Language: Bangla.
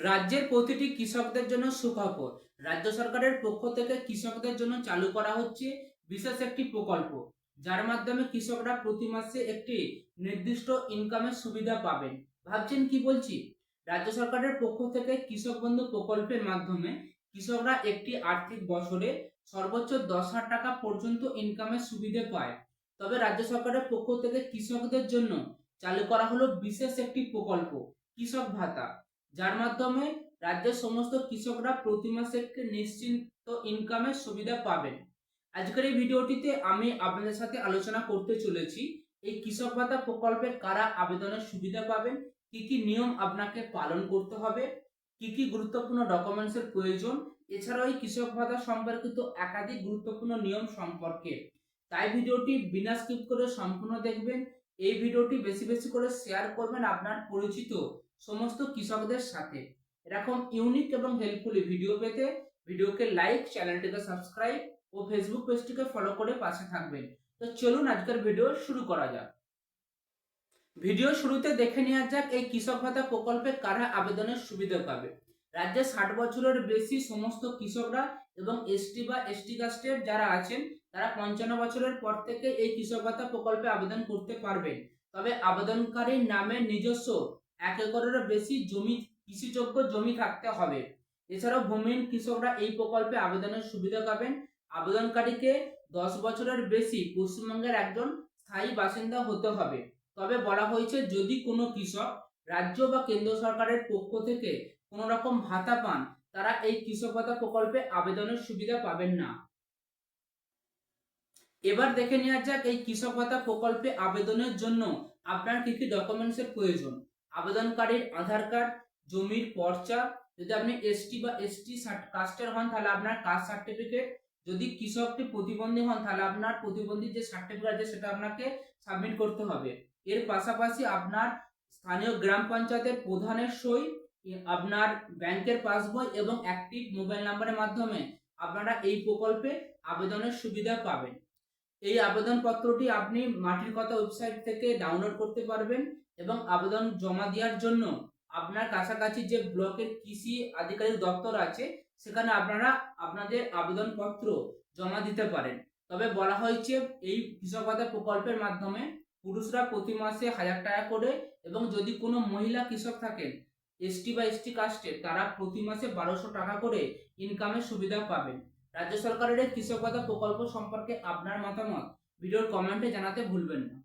রাজ্যের প্রতিটি কৃষকদের জন্য সুখবর। রাজ্য সরকারের পক্ষ থেকে কৃষকদের জন্য চালু করা হচ্ছে বিশেষ একটি প্রকল্প, যার মাধ্যমে কৃষকরা প্রতি মাসে একটি নির্দিষ্ট ইনকামের সুবিধা পাবেন। ভাবছেন কি বলছি? রাজ্য সরকারের পক্ষ থেকে কৃষক বন্ধু প্রকল্পের মাধ্যমে কৃষকরা একটি আর্থিক বছরে সর্বোচ্চ 10,000 টাকা পর্যন্ত ইনকামের সুবিধা পায়। তবে রাজ্য সরকারের পক্ষ থেকে কৃষকদের জন্য চালু করা হলো বিশেষ একটি প্রকল্প, কৃষক ভাতা, যার মাধ্যমে রাজ্যের সমস্ত কৃষকরা প্রতি মাসে একটি নিশ্চিন্ত ইনকামের সুবিধা পাবেন। আজকের এই ভিডিওটিতে আমি আপনাদের সাথে আলোচনা করতে চলেছি এই কৃষক ভাতা প্রকল্পে কারা আবেদনের সুবিধা পাবেন, কি কি নিয়ম আপনাকে পালন করতে হবে, কি কি গুরুত্বপূর্ণ ডকুমেন্টসের প্রয়োজন, এছাড়াও এই কৃষক ভাতা সম্পর্কিত একাধিক গুরুত্বপূর্ণ নিয়ম সম্পর্কে। তাই ভিডিওটি বিনা স্কিপ করে সম্পূর্ণ দেখবেন। এই ভিডিওটি বেশি বেশি করে শেয়ার করবেন আপনার পরিচিত সমস্ত কৃষকদের সাথে। এরকম ইউনিক এবং হেল্পফুল ভিডিও পেতে ভিডিওকে লাইক, চ্যানেলটিকে সাবস্ক্রাইব ও ফেসবুক পেজটিকে ফলো করে পাশে থাকবেন। তো চলুন আজকের ভিডিও শুরু করা যাক। ভিডিও শুরুতে দেখে নেওয়া যাক এই কৃষক ভাতা প্রকল্পে কারা আবেদনের সুবিধা পাবে। রাজ্যে 60 বছরের বেশি সমস্ত কৃষকরা এবং এসটি বা এসটি কাস্টের যারা আছেন তারা 55 বছরের পর থেকে এই কৃষক ভাতা প্রকল্পে আবেদন করতে পারবেন। তবে আবেদনকারীর নামে নিজস্ব 1 একরেরও বেশি জমি, কৃষিযোগ্য জমি থাকতে হবে। এছাড়াও ভূমিহীন কৃষকরা এই প্রকল্পে আবেদনের সুবিধা পাবেন। আবেদনকারীকে 10 বছরের বেশি পশ্চিমবঙ্গের একজন স্থায়ী বাসিন্দা হতে হবে। তবে বলা হয়েছে যদি কোনো কৃষক রাজ্য বা কেন্দ্র সরকারের পক্ষ থেকে কোনো রকম ভাতা পান, তারা এই কৃষক ভাতা প্রকল্পে আবেদনের সুবিধা পাবেন না। এবার দেখে নেওয়া যাক এই কৃষক ভাতা প্রকল্পে আবেদনের জন্য আপনার কি কি ডকুমেন্টসের প্রয়োজন। আবেদনকারীর আধার কার্ড, জমির পর্চা, যদি আপনি এসটি বা এসটি কাস্টের হন তাহলে আপনার কাস্ট সার্টিফিকেট, যদি কৃষকটি প্রতিবন্ধী হন তাহলে আপনার প্রতিবন্ধী যে সার্টিফিকেট আছে সেটা আপনাকে সাবমিট করতে হবে। এর পাশাপাশি আপনার স্থানীয় গ্রাম পঞ্চায়েতের প্রধানের সই, আপনার ব্যাংকের পাসবই এবং অ্যাক্টিভ মোবাইল নাম্বারের মাধ্যমে আপনারা এই প্রকল্পে আবেদনের সুবিধা পাবেন। এই আবেদনপত্রটি আপনি মাটির কথা ওয়েবসাইট থেকে ডাউনলোড করতে পারবেন এবং আবেদন জমা দেওয়ার জন্য আপনার কাছাকাছি যে ব্লকের কৃষি আধিকারিক দপ্তর আছে সেখানে আপনারা আপনাদের আবেদনপত্র জমা দিতে পারেন। তবে বলা হয়েছে এই কৃষক ভাতা প্রকল্পের মাধ্যমে পুরুষরা প্রতি মাসে 1000 টাকা করে এবং যদি কোনো মহিলা কৃষক থাকেন এসটি বা এসটি কাস্টের, তারা প্রতি মাসে 1200 টাকা করে ইনকামের সুবিধা পাবেন। রাজ্য সরকারের এই কৃষক ভাতা প্রকল্প সম্পর্কে আপনার মতামত ভিডিওর কমেন্টে জানাতে ভুলবেন না।